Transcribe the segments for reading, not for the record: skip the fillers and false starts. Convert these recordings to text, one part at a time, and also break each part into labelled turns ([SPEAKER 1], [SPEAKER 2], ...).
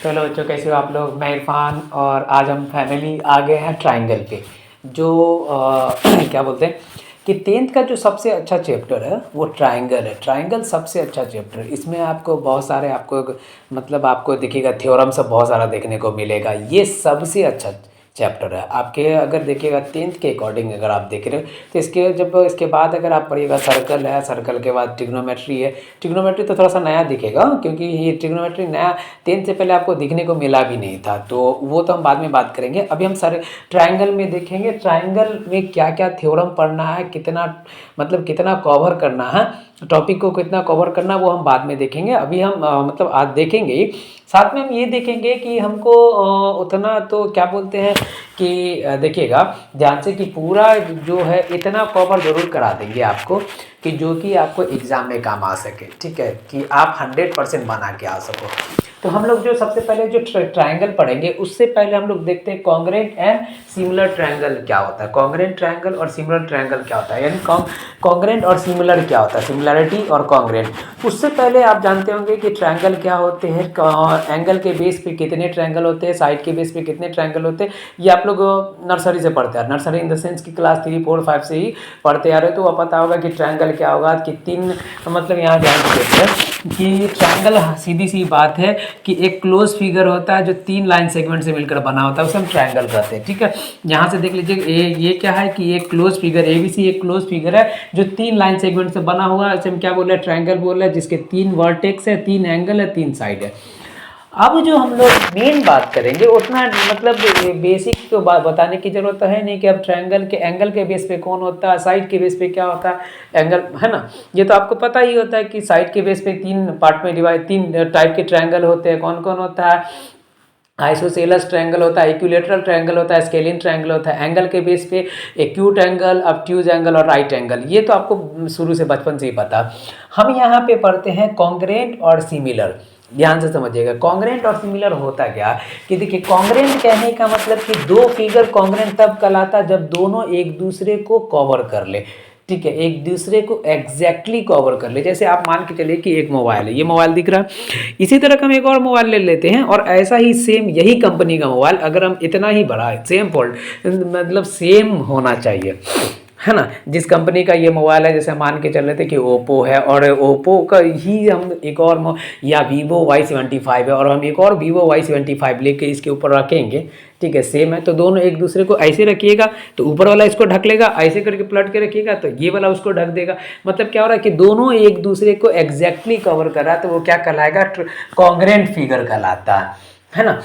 [SPEAKER 1] तो हेलो बच्चों, कैसे हो आप लोग। मैं इरफान और आज हम फैमिली आ गए हैं ट्राइंगल पे। जो क्या बोलते हैं कि टेंथ का जो सबसे अच्छा चैप्टर है वो ट्राइंगल है। ट्राइंगल सबसे अच्छा चैप्टर है। इसमें आपको बहुत सारे मतलब आपको दिखेगा थ्योरम सब बहुत सारा देखने को मिलेगा। ये सबसे अच्छा चैप्टर है आपके। अगर देखिएगा टेंथ के अकॉर्डिंग अगर आप देख रहे हो तो इसके बाद अगर आप पढ़िएगा सर्कल है, सर्कल के बाद ट्रिग्नोमेट्री है। ट्रिग्नोमेट्री तो थोड़ा सा नया दिखेगा क्योंकि ये ट्रिग्नोमेट्री नया टेंथ से पहले आपको दिखने को मिला भी नहीं था, तो वो तो हम बाद में बात करेंगे। अभी हम सारे ट्राइंगल में देखेंगे ट्राइंगल में क्या क्या थ्योरम पढ़ना है, कितना मतलब कितना कवर करना है, टॉपिक को कितना कवर करना वो हम बाद में देखेंगे। अभी हम मतलब आज देखेंगे ही, साथ में हम ये देखेंगे कि हमको उतना तो क्या बोलते हैं कि देखिएगा ध्यान से कि पूरा जो है इतना कवर जरूर करा देंगे आपको कि जो कि आपको एग्ज़ाम में काम आ सके। ठीक है, कि आप 100% बना के आ सको। तो हम लोग जो सबसे पहले जो ट्राइंगल पढ़ेंगे उससे पहले हम लोग देखते हैं कॉन्ग्रेंट एंड सिमिलर ट्राइंगल क्या होता है। कॉन्ग्रेंट ट्राइंगल और सिमिलर ट्राइंगल क्या होता है, यानी कॉन्ग्रेंट और सिमिलर क्या होता है, सिमिलरिटी और कॉन्ग्रेंट। उससे पहले आप जानते होंगे कि ट्राइंगल क्या होते हैं, एंगल के बेस पे कितने ट्राइंगल होते हैं, साइड के बेस पे कितने ट्राइंगल होते हैं। ये आप लोग नर्सरी से पढ़ते हैं, नर्सरी इन द सेंस की क्लास 3, 4, 5 से ही पढ़ते आ रहे हो, तो वो पता होगा कि ट्राइंगल क्या होगा। कि तीन मतलब यहाँ ध्यान देते हैं कि ट्राइंगल सीधी सी बात है कि एक क्लोज फिगर होता है जो 3 लाइन सेगमेंट से मिलकर बना होता है, उसे हम ट्राइंगल कहते हैं। ठीक है, यहाँ से देख लीजिए ये क्या है कि एक क्लोज फिगर ABC एक क्लोज फिगर है जो 3 लाइन सेगमेंट से बना हुआ है। इसे हम क्या बोल रहे हैं, ट्राइंगल बोल रहे हैं, जिसके 3 वर्टेक्स है, 3 एंगल है, 3 साइड है। अब जो हम लोग मेन बात करेंगे उतना मतलब बेसिक तो बताने की जरूरत है नहीं कि अब ट्रायंगल के एंगल के बेस पे कौन होता है, साइड के बेस पे क्या होता है एंगल, है ना। ये तो आपको पता ही होता है कि साइड के बेस पे 3 पार्ट में डिवाइड, 3 टाइप के ट्रायंगल होते हैं। कौन कौन होता है, आइसोसेलस ट्रायंगल होता है, इक्विलेटरल ट्रायंगल होता है, स्केलिन ट्रायंगल होता है। एंगल के बेस पे एक्यूट एंगल, ऑब्ट्यूज एंगल और राइट एंगल। ये तो आपको शुरू से बचपन से ही पता। हम यहाँ पे पढ़ते हैं कॉन्ग्रेंट और सिमिलर। ध्यान से समझिएगा कॉन्ग्रेंट और सिमिलर होता क्या कि देखिए, कॉन्ग्रेंट कहने का मतलब कि दो फिगर कॉन्ग्रेंट तब कहलाता जब दोनों एक दूसरे को कवर कर ले। ठीक है, एक दूसरे को एग्जैक्टली कवर कर ले। जैसे आप मान के चलिए कि एक मोबाइल है, ये मोबाइल दिख रहा है, इसी तरह का हम एक और मोबाइल ले लेते हैं और ऐसा ही सेम यही कंपनी का मोबाइल अगर हम इतना ही बड़ा है, सेम फोल्ड मतलब सेम होना चाहिए, है ना। जिस कंपनी का ये मोबाइल है, जैसे मान के चल रहे थे कि ओप्पो है और ओप्पो का ही हम एक और या वीवो Y75 है और हम एक और वीवो Y75 लेके इसके ऊपर रखेंगे। ठीक है, सेम है तो दोनों एक दूसरे को ऐसे रखिएगा तो ऊपर वाला इसको ढक लेगा, ऐसे करके पलट के रखिएगा तो ये वाला उसको ढक देगा। मतलब क्या हो रहा है कि दोनों एक दूसरे को एग्जैक्टली कवर कर रहा है, तो वो क्या कहलाएगा, कॉन्ग्रेंट फिगर कहलाता है ना।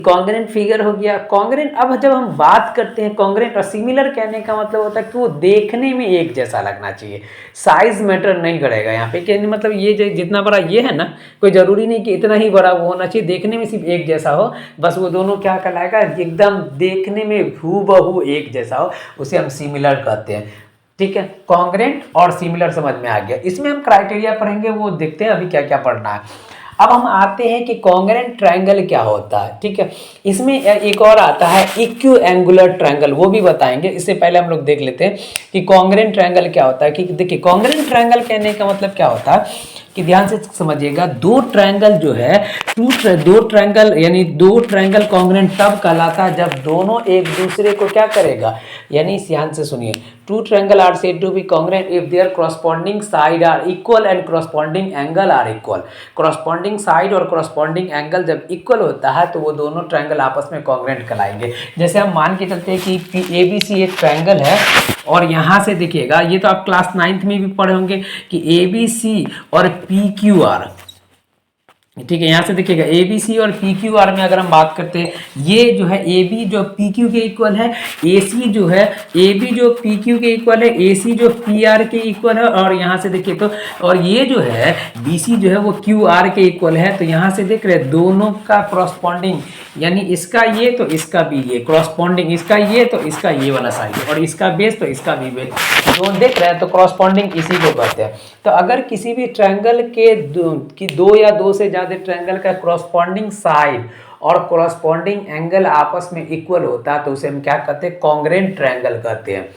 [SPEAKER 1] कॉन्ग्रेंट फिगर हो गया कॉन्ग्रेंट। अब जब हम बात करते हैं कॉन्ग्रेंट और सिमिलर, कहने का मतलब होता है कि वो देखने में एक जैसा लगना चाहिए, साइज मैटर नहीं करेगा यहाँ पे। कहने मतलब ये जितना बड़ा ये है ना, कोई ज़रूरी नहीं कि इतना ही बड़ा वो होना चाहिए, देखने में सिर्फ एक जैसा हो, बस वो दोनों क्या कहलाएगा, एकदम देखने में हूबहू एक जैसा हो, उसे हम सिमिलर कहते हैं। ठीक है, कॉन्ग्रेंट और सिमिलर समझ में आ गया। इसमें हम क्राइटेरिया पढ़ेंगे, वो देखते हैं अभी क्या क्या पढ़ना है। अब हम आते हैं कि कॉन्ग्रेंट ट्रायंगल क्या होता है। ठीक है, इसमें एक और आता है इक्यू एंगुलर ट्रायंगल, वो भी बताएंगे। इससे पहले हम लोग देख लेते हैं कि कॉन्ग्रेंट ट्रायंगल क्या होता है। कि देखिए, कॉन्ग्रेंट ट्रायंगल कहने का मतलब क्या होता है कि ध्यान से समझिएगा, दो ट्रायंगल जो है दो ट्रायंगल यानी दो ट्रायंगल कॉन्ग्रेंट तब कहलाता है जब दोनों एक दूसरे को क्या करेगा, यानी ध्यान से सुनिए, two triangle are said to be congruent if there corresponding side are equal and corresponding angle are equal. corresponding side और corresponding एंगल जब इक्वल होता है तो वो दोनों ट्रायंगल आपस में कॉन्ग्रेंट कहलाएंगे। जैसे हम मान के चलते हैं कि ABC एक ट्रायंगल है और यहाँ से देखिएगा, ये तो आप क्लास 9th में भी पढ़े होंगे कि ABC और PQR। ठीक है, यहाँ से देखिएगा ABC और PQR में अगर हम बात करते हैं, ये जो है AB जो PQ के इक्वल है, AC जो है AB जो PQ के इक्वल है, AC जो PR के इक्वल है, और यहाँ से देखिए तो और ये जो है BC जो है वो QR के इक्वल है। तो यहाँ से देख रहे हैं दोनों का क्रॉसपॉन्डिंग, यानी इसका ये तो इसका भी ये क्रॉसपॉन्डिंग, इसका ये तो इसका ये वाला साइड और इसका बेस तो इसका भी बेस, जो देख रहे हैं तो क्रॉसपॉन्डिंग इसी को कहते हैं। तो अगर किसी भी ट्रायंगल के दो या दो से ज़्यादा ट्रायंगल का क्रॉसपॉन्डिंग साइड और क्रॉसपॉन्डिंग एंगल आपस में इक्वल होता है तो उसे हम क्या कहते हैं, कॉन्ग्रेंट ट्रायंगल कहते हैं।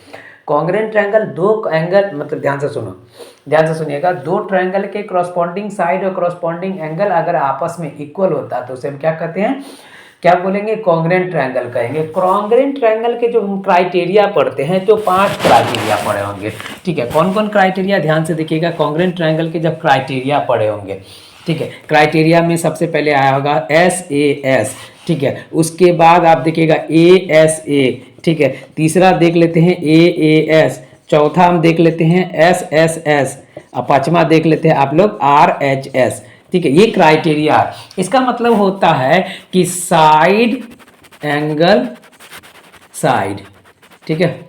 [SPEAKER 1] कॉन्ग्रेंट ट्रायंगल दो एंगल, मतलब ध्यान से सुनो, ध्यान से सुनिएगा, दो ट्रायंगल के क्रॉसपॉन्डिंग साइड और क्रॉसपॉन्डिंग एंगल अगर आपस में इक्वल होता है तो उसे हम क्या कहते हैं, क्या बोलेंगे, कॉन्ग्रुएंट ट्रायंगल कहेंगे। कॉन्ग्रुएंट ट्रायंगल के जो हम क्राइटेरिया पढ़ते हैं तो 5 क्राइटेरिया पढ़े होंगे, ठीक है। कौन कौन क्राइटेरिया, ध्यान से देखिएगा, कॉन्ग्रुएंट ट्रायंगल के जब क्राइटेरिया पढ़े होंगे, ठीक है। क्राइटेरिया में सबसे पहले आया होगा SAS, ठीक है। उसके बाद आप देखिएगा ASA, ठीक है। तीसरा देख लेते हैं AAS, चौथा हम देख लेते हैं SSS, और पांचवा देख लेते हैं आप लोग RHS, ठीक है। ये क्राइटेरिया, इसका मतलब होता है कि साइड एंगल साइड, ठीक है।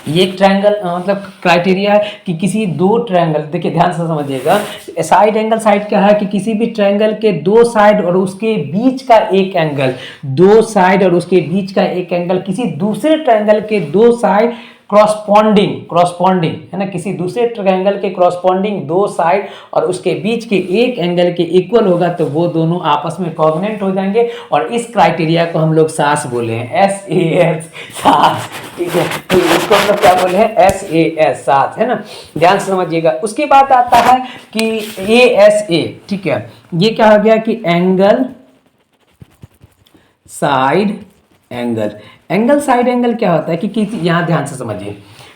[SPEAKER 1] ये ट्रायंगल मतलब क्राइटेरिया है कि किसी दो ट्रायंगल, देखिए ध्यान से समझिएगा, साइड एंगल साइड क्या है कि किसी भी ट्रायंगल के दो साइड और उसके बीच का एक एंगल, दो साइड और उसके बीच का एक एंगल किसी दूसरे ट्रायंगल के दो साइड क्रॉसपॉन्डिंग है ना, किसी दूसरे ट्रायंगल के क्रॉसपॉन्डिंग दो साइड और उसके बीच के एक एंगल के इक्वल होगा तो वो दोनों आपस में कॉन्ग्रुएंट हो जाएंगे, और इस क्राइटेरिया को हम लोग SAS बोले हैं, SAS, SAS, ठीक है। तो इसको हम लोग क्या बोले हैं, SAS, SAS, है ना, ध्यान से समझिएगा। उसके बाद आता है कि ASA, ठीक है। ये क्या हो गया कि angle side angle side angle क्या होता है कि किसी, यहाँ ध्यान से समझिए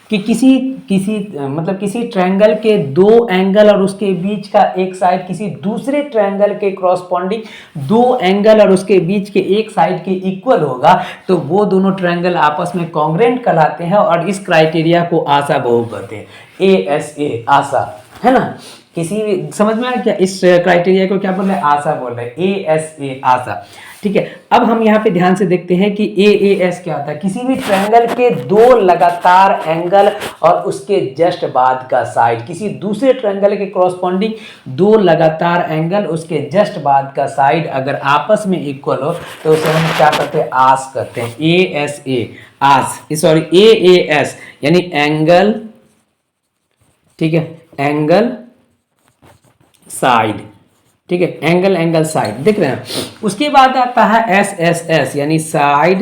[SPEAKER 1] कि किसी ट्रायंगल के दो एंगल और उसके बीच का एक साइड किसी दूसरे ट्रायंगल के क्रॉसपॉन्डिंग दो एंगल और उसके बीच के एक साइड के इक्वल होगा तो वो दोनों ट्रायंगल आपस में कॉन्ग्रुएंट कहलाते हैं, और इस क्राइटेरिया को आशा बहु कहते हैं, ASA, आशा, है ना। किसी भी समझ में आया क्या, इस क्राइटेरिया को क्या बोल रहे हैं, आशा बोल रहे हैं, ASA, आशा, ठीक है। अब हम यहाँ पे ध्यान से देखते हैं कि AAS क्या होता है, किसी भी ट्रायंगल के दो लगातार एंगल और उसके जस्ट बाद का साइड, किसी दूसरे ट्रायंगल के क्रॉसपॉन्डिंग दो लगातार एंगल उसके जस्ट बाद का साइड अगर आपस में इक्वल हो तो उसे हम क्या करते हैं, आस करते हैं, ASA, आस, सॉरी AAS यानी एंगल, ठीक है, एंगल साइड, ठीक है, एंगल साइड, देख रहे हैं। उसके बाद आता है SSS यानी साइड,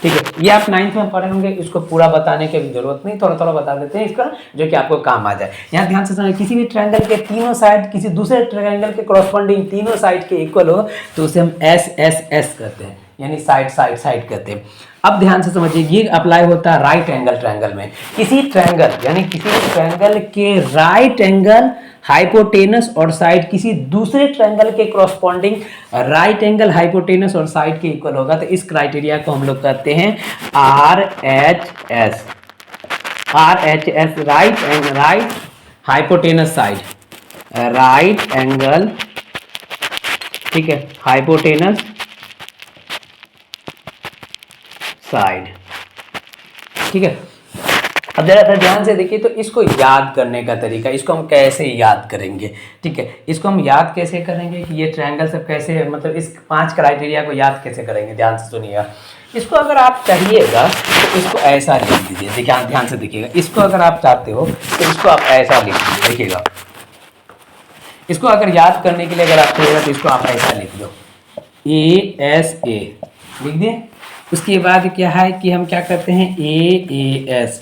[SPEAKER 1] ठीक है। ये आप 9th में पढ़े होंगे, इसको पूरा बताने की भी जरूरत नहीं, थोड़ा थोड़ा बता देते हैं इसका जो कि आपको काम आ जाए। यहाँ ध्यान से समझिए, किसी भी ट्रायंगल के तीनों साइड किसी दूसरे ट्रायंगल के क्रॉसपॉन्डिंग तीनों साइड के इक्वल हो तो उसे हम SSS कहते हैं, यानी साइड कहते हैं। अब ध्यान से समझिए, ये अप्लाई होता है राइट एंगल ट्रायंगल में, किसी ट्रायंगल यानी किसी ट्रायंगल के राइट एंगल हाइपोटेनस और साइड किसी दूसरे ट्रायंगल के क्रॉसपॉन्डिंग राइट एंगल हाइपोटेनस और साइड के इक्वल होगा तो इस क्राइटेरिया को हम लोग कहते हैं RHS, right hypotenuse side, right angle, ठीक है, हाइपोटेनस साइड, ठीक है। अब जरा ध्यान से देखिए, तो इसको याद करने का तरीका, इसको हम कैसे याद करेंगे, ठीक है। इसको हम याद कैसे करेंगे कि ये ट्रायंगल सब कैसे, मतलब इस 5 क्राइटेरिया को याद कैसे करेंगे, ध्यान से सुनिएगा। इसको अगर आप चाहिएगा तो इसको ऐसा लिख दीजिए, देखिए ध्यान से देखिएगा, इसको अगर आप चाहते हो तो इसको आप ऐसा लिख दीजिए, देखिएगा। इसको अगर याद करने के लिए अगर आप चाहिएगा तो इसको आप ऐसा लिख दो, ASA लिख दिए। उसके बाद क्या है कि हम क्या करते हैं, AAS,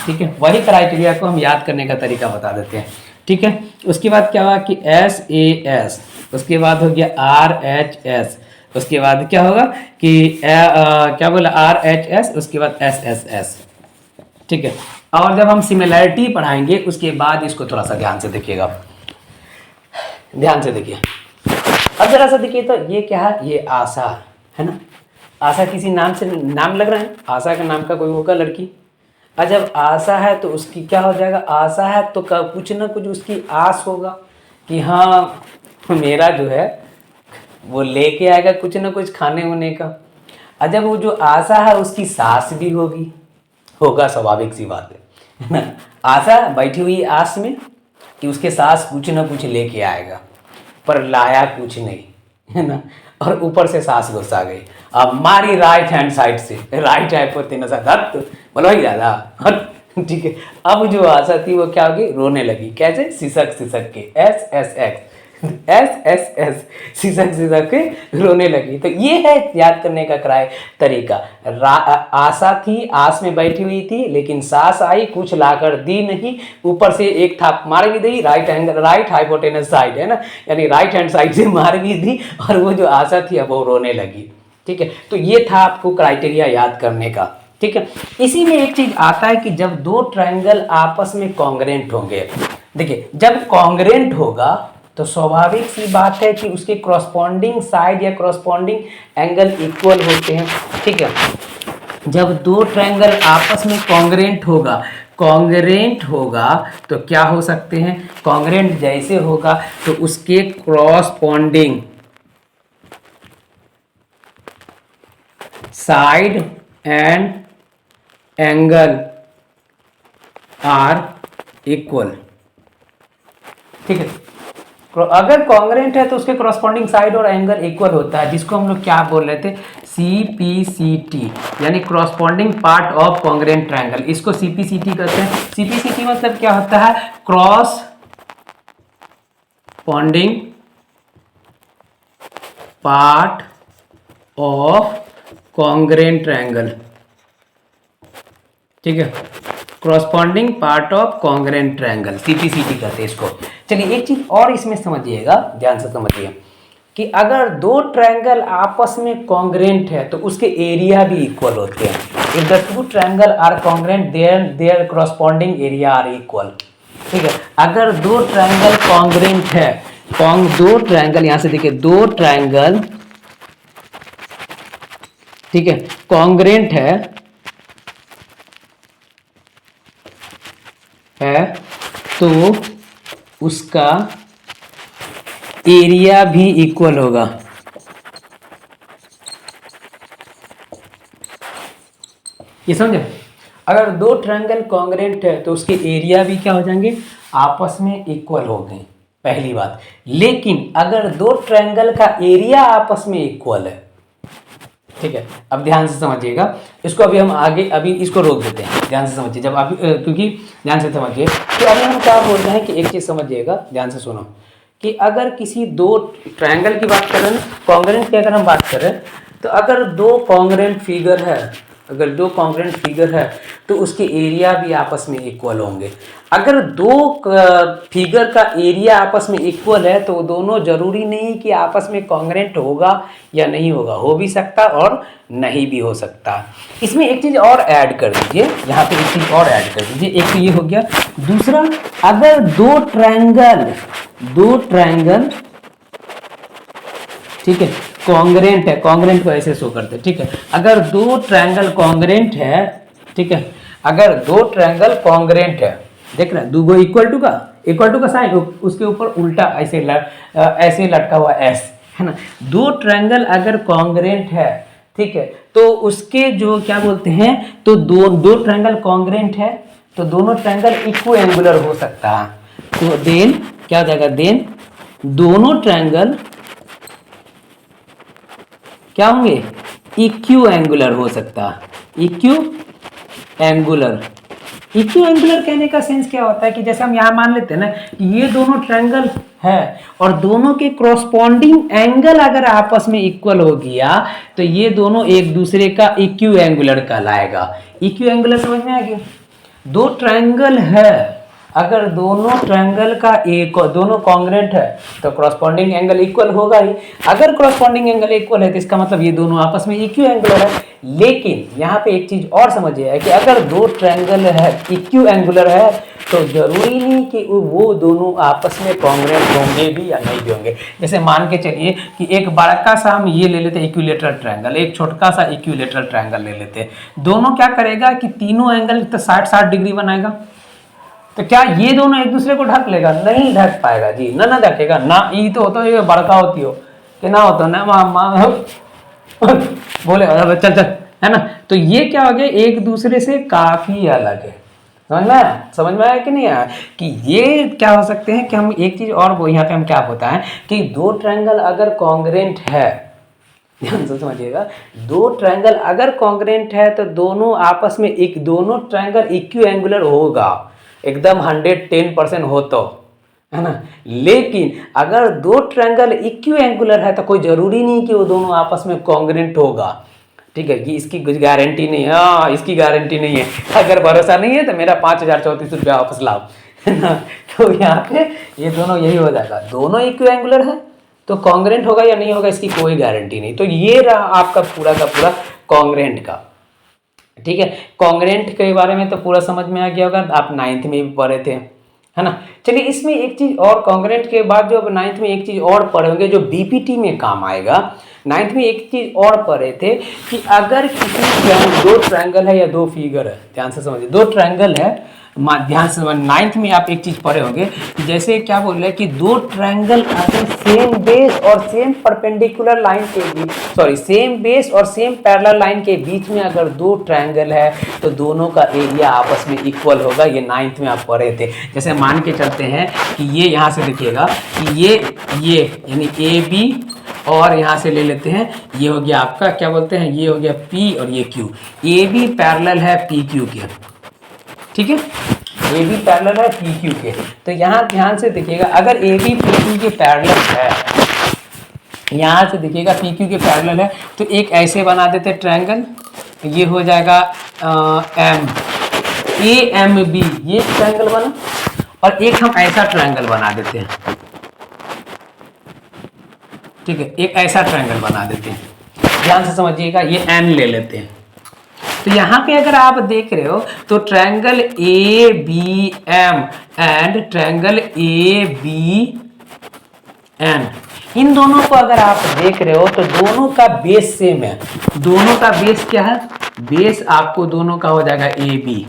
[SPEAKER 1] ठीक है। वही क्राइटेरिया को हम याद करने का तरीका बता देते हैं, ठीक है। उसके बाद क्या हुआ कि SAS, उसके बाद हो गया RHS, उसके बाद क्या होगा कि क्या बोला RHS, उसके बाद SSS, ठीक है। और जब हम सिमिलैरिटी पढ़ाएंगे उसके बाद इसको थोड़ा सा ध्यान से देखिएगा, ध्यान से देखिए। अब जरा सा देखिए, तो ये क्या है, ये आशा है ना, आशा किसी नाम से नाम लग रहा है, आशा का नाम का कोई होगा लड़की, और जब आशा है तो उसकी क्या हो जाएगा, आशा है तो कुछ ना कुछ उसकी आस होगा कि हाँ मेरा जो है वो लेके आएगा कुछ ना कुछ खाने होने का। और जब वो जो आशा है उसकी सास भी होगा, स्वाभाविक सी बात है ना। आशा बैठी हुई आस में कि उसके सास कुछ ना कुछ लेके आएगा, पर लाया कुछ नहीं, है ना। और ऊपर से सास गुस्सा गई, अब मारी राइट हैंड साइड से, राइट हाइपोटेनस बोलो ही ज़्यादा, ठीक है। अब जो आशा थी वो क्या होगी, रोने लगी, कैसे, सिसक के, SSX, एस एस एस, सिसक सिसक के रोने लगी। तो ये है याद करने का तरीका। आशा थी, आस में बैठी हुई थी, लेकिन सास आई, कुछ लाकर दी नहीं, ऊपर से एक थाप मार भी दी, right angle, right hypotenuse side है ना, यानी राइट हैंड साइड से मार भी दी, और वो जो आशा थी अब वो रोने लगी। ठीक है, तो ये था आपको क्राइटेरिया याद करने का। ठीक है, इसी में एक चीज आता है कि जब दो ट्रायंगल आपस में कॉन्ग्रेंट होंगे, देखिए जब कॉन्ग्रेंट होगा तो स्वाभाविक सी बात है कि उसके कॉरस्पॉन्डिंग साइड या कॉरस्पॉन्डिंग एंगल इक्वल होते हैं। ठीक है, जब दो ट्रायंगल आपस में कॉन्ग्रेंट होगा तो क्या हो सकते हैं, कॉन्ग्रेंट जैसे होगा तो उसके corresponding side and angle are equal. ठीक है, अगर कॉन्ग्रेंट है तो उसके कॉरस्पॉन्डिंग साइड और एंगल इक्वल होता है, जिसको हम लोग क्या बोल रहे थे, CPCT, यानी corresponding part of congruent triangle. इसको CPCT कहते हैं। CPCT मतलब क्या होता है, corresponding part of congruent triangle. ठीक है, corresponding part of congruent triangle, CPCT कहते हैं इसको। चलिए एक चीज और इसमें समझिएगा, ध्यान से समझिए कि अगर दो ट्रायंगल आपस में कॉन्ग्रेंट है तो उसके एरिया भी इक्वल होते हैं। If the two triangle are congruent there corresponding area are equal. ठीक है, अगर दो ट्रायंगल कॉन्ग्रेंट है, दो ट्रायंगल, यहां से देखिए दो ट्रायंगल, ठीक है, कॉन्ग्रेंट है तो उसका एरिया भी इक्वल होगा। ये समझे, अगर दो ट्रायंगल कॉन्ग्रेंट है तो उसके एरिया भी क्या हो जाएंगे, आपस में इक्वल हो गए, पहली बात। लेकिन अगर दो ट्रायंगल का एरिया आपस में इक्वल है, ठीक है, अब ध्यान से समझिएगा इसको, अभी हम आगे, अभी इसको रोक देते हैं, ध्यान से समझिए, जब अभी क्योंकि ध्यान से समझिए, तो अभी हम क्या बोल रहे हैं कि एक चीज समझिएगा, ध्यान से सुनो, कि अगर किसी दो ट्रायंगल की बात करें, कॉन्ग्रेंट की अगर हम बात करें, तो अगर दो कॉन्ग्रेंट फिगर है, अगर दो कॉन्ग्रेंट फिगर है तो उसके एरिया भी आपस में इक्वल होंगे। अगर दो फिगर का एरिया आपस में इक्वल है तो दोनों जरूरी नहीं कि आपस में कॉन्ग्रेंट होगा या नहीं होगा, हो भी सकता और नहीं भी हो सकता। इसमें एक चीज़ और ऐड कर दीजिए, यहाँ पे एक चीज़ और ऐड कर दीजिए, एक तो ये हो गया। दूसरा, अगर दो ट्रायंगल ठीक है कॉन्ग्रेंट है, कॉन्ग्रेंट को ऐसे शो करते हैं, ठीक है, अगर दो ट्रायंगल कॉन्ग्रेंट है, ठीक है, अगर दो ट्रायंगल कॉन्ग्रेंट है, देख रहे हैं दो इक्वल टू का साइन, उसके ऊपर उल्टा ऐसे लटका हुआ एस है ना, दो ट्रायंगल अगर कॉन्ग्रेंट है, ठीक है, तो उसके जो क्या बोलते हैं, तो दो ट्रायंगल कॉन्ग्रेंट है तो दोनों ट्रायंगल इक्व एंगुलर हो सकता है। तो देन क्या हो जाएगा, देन दोनों ट्रायंगल क्या होंगे, इक्यू एंगुलर हो सकता है। इक्यू एंगुलर कहने का सेंस क्या होता है कि जैसे हम यहाँ मान लेते हैं ना कि ये दोनों ट्रायंगल है और दोनों के कॉरस्पॉन्डिंग एंगल अगर आपस में इक्वल हो गया तो ये दोनों एक दूसरे का इक्यू एंगुलर कहलाएगा। इक्यू एंगुलर समझ में आ गया, दो ट्रायंगल है, अगर दोनों ट्रायंगल का दोनों कॉन्ग्रेंट है तो कॉरस्पॉन्डिंग एंगल इक्वल होगा ही। अगर कॉरस्पॉन्डिंग एंगल इक्वल है तो इसका मतलब ये दोनों आपस में इक्यू एंगुलर है। लेकिन यहाँ पे एक चीज और समझिए कि अगर दो ट्रायंगल है इक्यू एंगुलर है तो जरूरी नहीं कि वो दोनों आपस में कॉन्ग्रेंट होंगे भी या नहीं भी होंगे। जैसे मान के चलिए कि एक बड़ा सा हम ये ले लेते हैं इक्विलेटरल ट्रायंगल, एक छोटा सा इक्विलेटरल ट्रायंगल ले लेते हैं, दोनों क्या करेगा कि तीनों एंगल तो 60-60 डिग्री बनाएगा, तो क्या ये दोनों एक दूसरे को ढक लेगा, नहीं ढक पाएगा जी, ना ढकेगा ना। ये तो होता है बड़का होती हो कि ना होता ना बोले चल चल है ना, तो ये क्या हो गया, एक दूसरे से काफी अलग है। समझ में आया कि नहीं आया, कि ये क्या हो सकते हैं कि हम एक चीज और वो यहाँ पे हम क्या होता है कि दो ट्रायंगल अगर कॉन्ग्रेंट है, ध्यान से समझिएगा, दो ट्रायंगल अगर कॉन्ग्रेंट है तो दोनों आपस में दोनों ट्रायंगल इक्यू एंगुलर होगा, एकदम 110% हो तो है ना। लेकिन अगर दो ट्रायंगल इक्विएंगुलर है तो कोई ज़रूरी नहीं कि वो दोनों आपस में कॉन्ग्रुएंट होगा, ठीक है, कि इसकी कुछ गारंटी नहीं है, हाँ इसकी गारंटी नहीं है, अगर भरोसा नहीं है तो मेरा 5,034 रुपया वापस लाओ, है ना। तो यहाँ पे ये दोनों यही हो जाएगा, दोनों इक्विएंगुलर है तो कॉन्ग्रुएंट होगा या नहीं होगा इसकी कोई गारंटी नहीं। तो ये रहा आपका पूरा का पूरा कॉन्ग्रुएंट का, ठीक है। कॉन्ग्रुएंट के बारे में तो पूरा समझ में आ गया होगा, आप 9th में भी पढ़े थे, है ना। चलिए इसमें एक चीज़ और, कॉन्ग्रुएंट के बाद जो 9th में एक चीज़ और पढ़ोगे जो बीपीटी में काम आएगा। 9th में एक चीज़ और पढ़े थे कि अगर किसी दो ट्रायंगल है या दो फिगर है, ध्यान से समझिए, दो ट्रायंगल है, ध्यान से समझ, 9th में आप एक चीज़ पढ़े होंगे, जैसे क्या बोल रहे हैं कि दो ट्रायंगल अगर सेम बेस और सेम परपेंडिकुलर लाइन के बीच, सॉरी सेम बेस और सेम पैरेलल लाइन के बीच में अगर दो ट्रायंगल है तो दोनों का एरिया आपस में इक्वल होगा। ये 9th में आप पढ़े थे। जैसे मान के चलते हैं कि ये यहाँ से देखिएगा कि ये यानी ए बी, और यहाँ से ले लेते हैं, ये हो गया आपका क्या बोलते हैं, ये हो गया P और ये Q, ए बी पैरेलल है PQ के, ठीक है, ए बी पैरेलल है PQ के। तो यहाँ ध्यान से देखिएगा, अगर ए बी PQ के पैरेलल है, यहाँ से देखिएगा PQ के पैरेलल है, तो एक ऐसे बना देते ट्रायंगल, ये हो जाएगा AMB, ये ट्रायंगल बना, और एक हम ऐसा ट्रायंगल बना देते हैं, ठीक है, एक ऐसा ट्रायंगल बना देते हैं। ध्यान से समझिएगा, ये N ले लेते हैं। तो यहाँ पे अगर आप देख रहे हो तो triangle ABM and triangle ABN, इन दोनों को अगर आप देख रहे हो तो दोनों का बेस सेम है। दोनों का बेस क्या है, बेस आपको दोनों का हो जाएगा AB,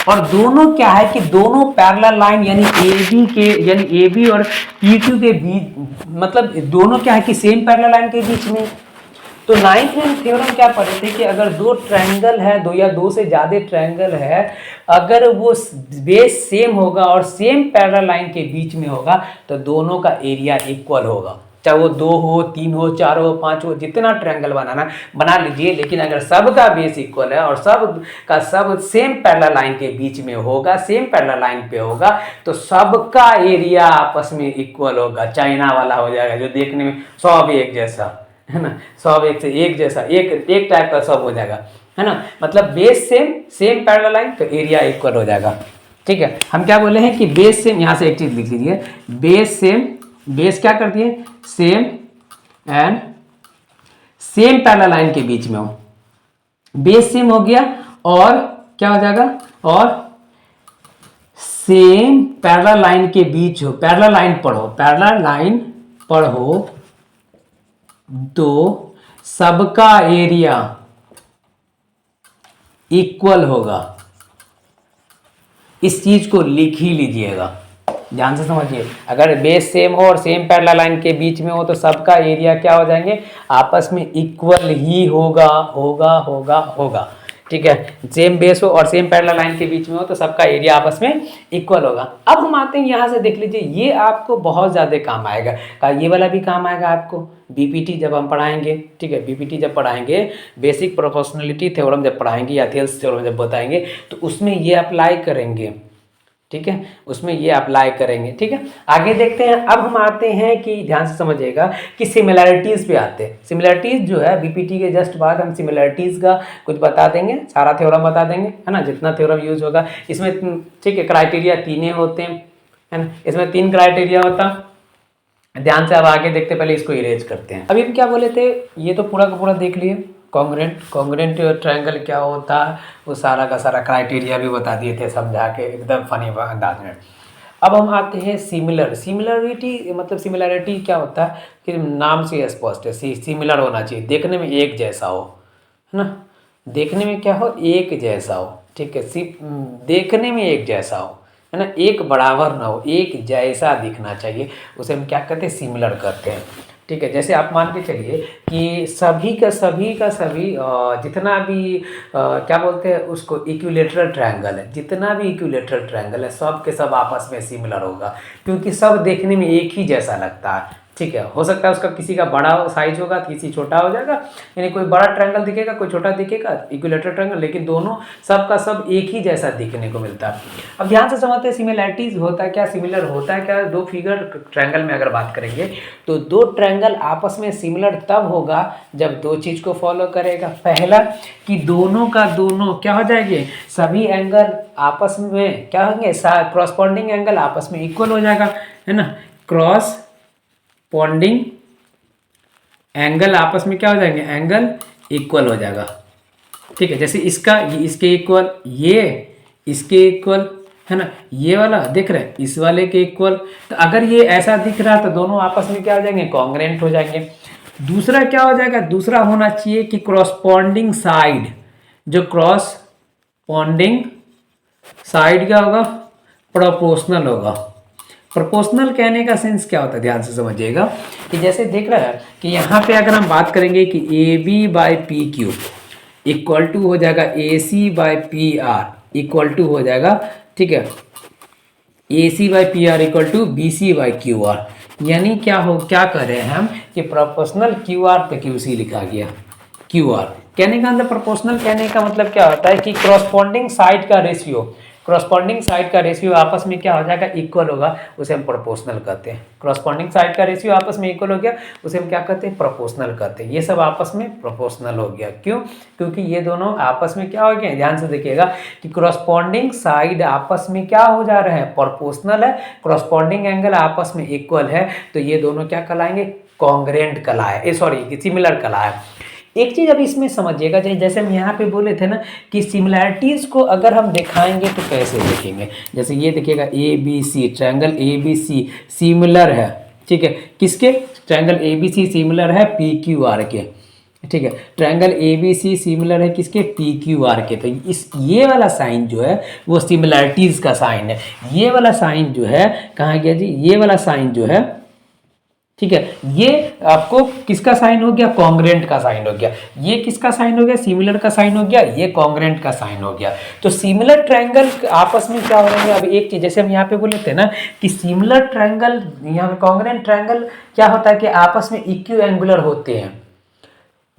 [SPEAKER 1] और दोनों क्या है कि दोनों पैरेलल लाइन यानी AB और PQ के बीच, मतलब दोनों क्या है कि सेम पैरेलल लाइन के बीच में। तो 9th में थ्योरम क्या पढ़े थे कि अगर दो ट्रायंगल है, दो या दो से ज़्यादा ट्रायंगल है, अगर वो बेस सेम होगा और सेम पैरेलल लाइन के बीच में होगा तो दोनों का एरिया इक्वल होगा, चाहे वो 2 हो, 3 हो, 4 हो, 5 हो, जितना ट्रायंगल बनाना बना लीजिए। लेकिन अगर सबका बेस इक्वल है और सब का सब सेम पैरेलल लाइन के बीच में होगा, सेम पैरेलल लाइन पे होगा, तो सबका एरिया आपस में इक्वल होगा। चाइना वाला हो जाएगा जो देखने में सब एक जैसा, है ना, सब एक से एक जैसा, एक टाइप का सब हो जाएगा, है ना। मतलब बेस सेम पैरेलल लाइन तो एरिया इक्वल हो जाएगा, ठीक है। हम क्या बोले हैं कि बेस सेम, यहाँ से एक चीज लिख लीजिए, बेस सेम, बेस क्या कर दिए same and same parallel line के बीच में हो, बेस सेम हो गया, और क्या हो जाएगा, और सेम पैरेलल लाइन के बीच हो, पैरेलल लाइन पढ़ो तो सबका एरिया इक्वल होगा। इस चीज को लिख ही लीजिएगा, ध्यान से समझिए। अगर बेस सेम हो और सेम पैरेलल लाइन के बीच में हो तो सबका एरिया क्या हो जाएंगे, आपस में इक्वल ही होगा, ठीक है। सेम बेस हो और सेम पैरेलल लाइन के बीच में हो तो सबका एरिया आपस में इक्वल होगा। अब हम आते हैं यहाँ से, देख लीजिए, ये आपको बहुत ज़्यादा काम आएगा, ये वाला भी काम आएगा आपको बीपीटी जब हम पढ़ाएंगे, ठीक है। बीपीटी जब पढ़ाएंगे, बेसिक प्रोपोर्शनलिटी थ्योरम जब पढ़ाएंगे या थेल्स थ्योरम जब बताएंगे तो उसमें ये अप्लाई करेंगे, ठीक है, उसमें ये अप्लाई करेंगे, ठीक है। आगे देखते हैं। अब हम आते हैं कि ध्यान से समझिएगा कि सिमिलैरिटीज़ पे आते हैं। सिमिलैरिटीज़ जो है बीपीटी के जस्ट बाद हम सिमिलैरिटीज़ का कुछ बता देंगे, सारा थ्योरम बता देंगे, है ना, जितना थ्योरम यूज होगा इसमें, ठीक है। क्राइटेरिया 3 होते हैं, है ना, इसमें 3 क्राइटेरिया होता। ध्यान से अब आगे देखते, पहले इसको इरेज करते हैं। अभी हम क्या बोले थे, ये तो पूरा का पूरा देख लिए, कॉन्ग्रुएंट ट्रायंगल क्या होता है वो सारा का सारा क्राइटेरिया भी बता दिए थे समझा के, एकदम फनी अंदाज में। अब हम आते हैं सिमिलरिटी, मतलब सिमिलरिटी क्या होता है कि नाम से स्पष्ट है, सिमिलर होना चाहिए, देखने में एक जैसा हो, है ना, देखने में क्या हो, एक जैसा हो, ठीक है, देखने में एक जैसा हो, है ना, एक बराबर ना हो, एक जैसा दिखना चाहिए, उसे हम क्या कहते हैं, सिमिलर करते हैं, ठीक है। जैसे आप मान के चलिए कि सभी का सभी जितना भी क्या बोलते हैं उसको, इक्विलेटरल ट्रायंगल है, जितना भी इक्विलेटरल ट्रायंगल है सब के सब आपस में सिमिलर होगा, क्योंकि सब देखने में एक ही जैसा लगता है, ठीक है। हो सकता है उसका किसी का बड़ा साइज होगा, किसी छोटा हो जाएगा, यानी कोई बड़ा ट्रायंगल दिखेगा, कोई छोटा दिखेगा, इक्विलेटरल ट्रायंगल, लेकिन दोनों सब का सब एक ही जैसा दिखने को मिलता है। अब ध्यान से समझते हैं सिमिलैरिटीज होता है क्या, सिमिलर होता है क्या। दो फिगर ट्रायंगल में अगर बात करेंगे तो दो ट्रायंगल आपस में सिमिलर तब होगा जब दो चीज को फॉलो करेगा। पहला कि दोनों का दोनों क्या हो जाएंगे, सभी एंगल आपस में क्या होंगे, क्रॉसपॉन्डिंग एंगल आपस में इक्वल हो जाएगा, है ना। क्रॉस पॉन्डिंग एंगल आपस में क्या हो जाएंगे, एंगल इक्वल हो जाएगा। ठीक है, जैसे इसका ये इसके इक्वल, ये इसके इक्वल, है ना, ये वाला दिख रहा है इस वाले के इक्वल। तो अगर ये ऐसा दिख रहा है तो दोनों आपस में क्या हो जाएंगे, कॉन्ग्रेंट हो जाएंगे। दूसरा क्या हो जाएगा, दूसरा होना चाहिए कि क्रॉसपॉन्डिंग साइड, जो क्रॉसपॉन्डिंग साइड क्या होगा, प्रोपोर्शनल होगा। प्रोपोर्शनल कहने का सेंस क्या होता है, ध्यान से समझिएगा कि जैसे देख रहा है कि यहाँ पे अगर हम बात करेंगे कि A B by P Q equal to हो जाएगा A C by P R equal to हो जाएगा, ठीक है, A C by P R equal to B C by Q R. यानी क्या कर रहे हैं हम कि प्रोपोर्शनल क्यू आर पे क्यू सी लिखा गया, क्यू आर कहने का अंदर प्रोपोर्शनल कहने का मतलब क्या होता है कि क्रॉसपॉन्डिंग साइड का रेशियो, क्रॉसपॉन्डिंग साइड का रेशियो आपस में क्या हो जाएगा, इक्वल होगा, उसे हम प्रोपोर्शनल कहते हैं। क्रॉसपॉन्डिंग साइड का रेशियो आपस में इक्वल हो गया, उसे हम क्या कहते हैं, प्रोपोर्शनल कहते हैं। ये सब आपस में प्रोपोर्शनल हो गया, क्यों, क्योंकि ये दोनों आपस में क्या हो गए, ध्यान से देखिएगा कि क्रॉसपॉन्डिंग साइड आपस में क्या हो जा रहा है, प्रोपोर्शनल है, क्रॉसपॉन्डिंग एंगल आपस में इक्वल है, तो ये दोनों क्या कहलाएंगे, कॉन्ग्रेंट कहलाए, सॉरी सिमिलर कहलाए। एक चीज अभी इसमें समझिएगा, जैसे हम यहाँ पे बोले थे ना कि सिमिलैरिटीज को अगर हम दिखाएंगे तो कैसे देखेंगे। जैसे ये देखिएगा A B C, triangle A B C similar है, ठीक है, किसके, triangle A B C similar है पी क्यू आर के, ठीक है, triangle A B C similar है किसके, पी क्यू आर के। तो इस ये वाला साइन जो है वो सिमिलैरिटीज का साइन है। ये वाला साइन जो है कहाँ गया जी, ये वाला साइन जो है, ठीक है, ये आपको किसका साइन हो गया, कॉन्ग्रेंट का साइन हो गया। ये किसका साइन हो गया, सिमिलर का साइन हो गया, ये कॉन्ग्रेंट का साइन हो गया। तो सिमिलर ट्रायंगल आपस में क्या हो रहे हैं, अब एक चीज जैसे हम यहाँ पे बोले थे ना कि सिमिलर ट्रायंगल, यहाँ पे कॉन्ग्रेंट ट्रायंगल क्या होता है कि आपस में इक्यू एंगुलर होते हैं।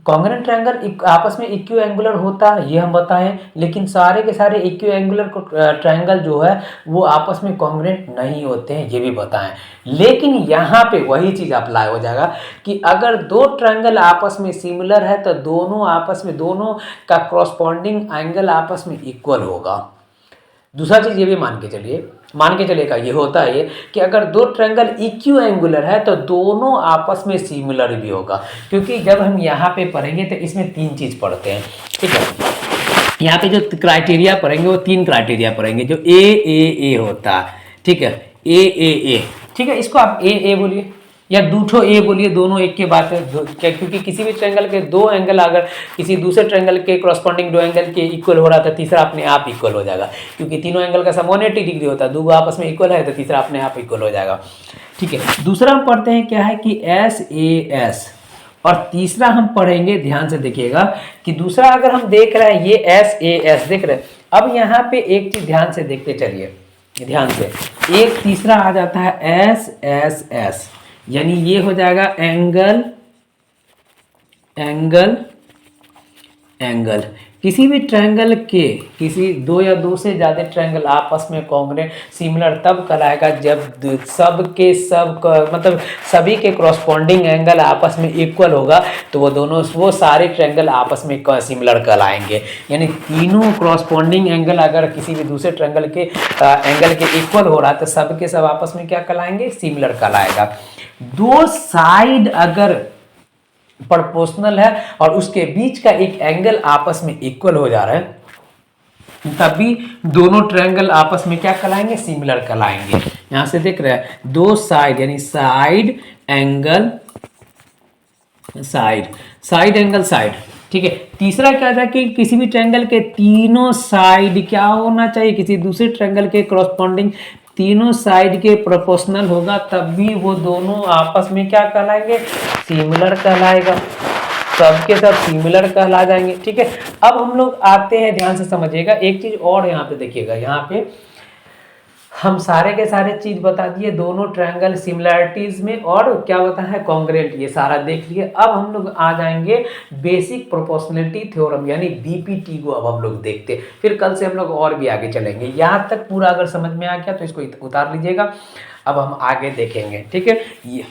[SPEAKER 1] कॉन्ग्रेंट ट्रायंगल आपस में इक्यू एंगुलर होता है ये हम बताएं, लेकिन सारे के सारे इक्यू एंगुलर ट्रायंगल जो है वो आपस में कॉन्ग्रेंट नहीं होते हैं, ये भी बताएं। लेकिन यहाँ पे वही चीज़ अप्लाई हो जाएगा कि अगर दो ट्रायंगल आपस में सिमिलर है तो दोनों आपस में, दोनों का क्रॉसपॉन्डिंग एंगल आपस में इक्वल होगा। दूसरा चीज़ ये भी मान के चलेगा, ये होता है ये कि अगर दो ट्रायंगल इक्यू एंगुलर है तो दोनों आपस में सिमिलर भी होगा, क्योंकि जब हम यहाँ पे पढ़ेंगे तो इसमें तीन चीज़ पढ़ते हैं, ठीक है। यहाँ पे जो क्राइटेरिया पढ़ेंगे वो तीन क्राइटेरिया पढ़ेंगे, जो ए होता है, ठीक है, ए, ठीक है, इसको आप ए बोलिए या दूठो ए बोलिए, दोनों एक के बात है, क्योंकि किसी भी ट्रायंगल के दो एंगल अगर किसी दूसरे ट्रायंगल के क्रॉसपॉन्डिंग दो एंगल के इक्वल हो रहा था, तीसरा अपने आप इक्वल हो जाएगा, क्योंकि तीनों एंगल का सम 180 डिग्री होता है, दो आपस में इक्वल है तो तीसरा अपने आप इक्वल हो जाएगा, ठीक है। दूसरा हम पढ़ते हैं क्या है कि एस, और तीसरा हम पढ़ेंगे, ध्यान से देखिएगा कि दूसरा अगर हम देख रहे हैं ये एस देख रहे हैं। अब यहाँ पे एक चीज ध्यान से देखते चलिए, ध्यान से, एक तीसरा आ जाता है एस, यानी ये हो जाएगा एंगल। किसी भी ट्रायंगल के, किसी दो या दो से ज़्यादा ट्रायंगल आपस में कॉन्ग्रेंट सिमिलर तब कहलाएगा जब सब के सब मतलब सभी के क्रॉसपॉन्डिंग एंगल आपस में इक्वल होगा, तो वो सारे ट्रायंगल आपस में सिमिलर कहलाएंगे। यानी तीनों क्रॉसपॉन्डिंग एंगल अगर किसी भी दूसरे ट्रायंगल के एंगल के इक्वल हो रहा है तो सब के सब आपस में क्या कहलाएंगे, सिमिलर कहलाएगा। दो साइड अगर प्रोपोर्शनल है और उसके बीच का एक एंगल आपस में इक्वल हो जा रहा है, तभी दोनों ट्रायंगल आपस में क्या कहलाएंगे, सिमिलर कहलाएंगे। यहां से देख रहे हैं दो साइड, यानी साइड एंगल साइड, ठीक है। तीसरा क्या था कि किसी भी ट्रायंगल के तीनों साइड क्या होना चाहिए, किसी दूसरे ट्रायंगल के क्रॉसपॉन्डिंग तीनों साइड के प्रोपोर्शनल होगा, तब भी वो दोनों आपस में क्या कहलाएंगे, सिमिलर कहलाएगा, सब के सब सिमिलर कहला जाएंगे, ठीक है। अब हम लोग आते हैं, ध्यान से समझिएगा एक चीज और यहाँ पे देखिएगा, यहाँ पे हम सारे के सारे चीज़ बता दिए, दोनों ट्रायंगल सिमिलैरिटीज़ में, और क्या होता है कॉन्ग्रुएंट, ये सारा देख लिए। अब हम लोग आ जाएंगे बेसिक प्रोपोर्शनलिटी थ्योरम यानी बीपीटी को अब हम लोग देखते हैं। फिर कल से हम लोग और भी आगे चलेंगे। यहाँ तक पूरा अगर समझ में आ गया तो इसको उतार लीजिएगा। अब हम आगे देखेंगे, ठीक है। ये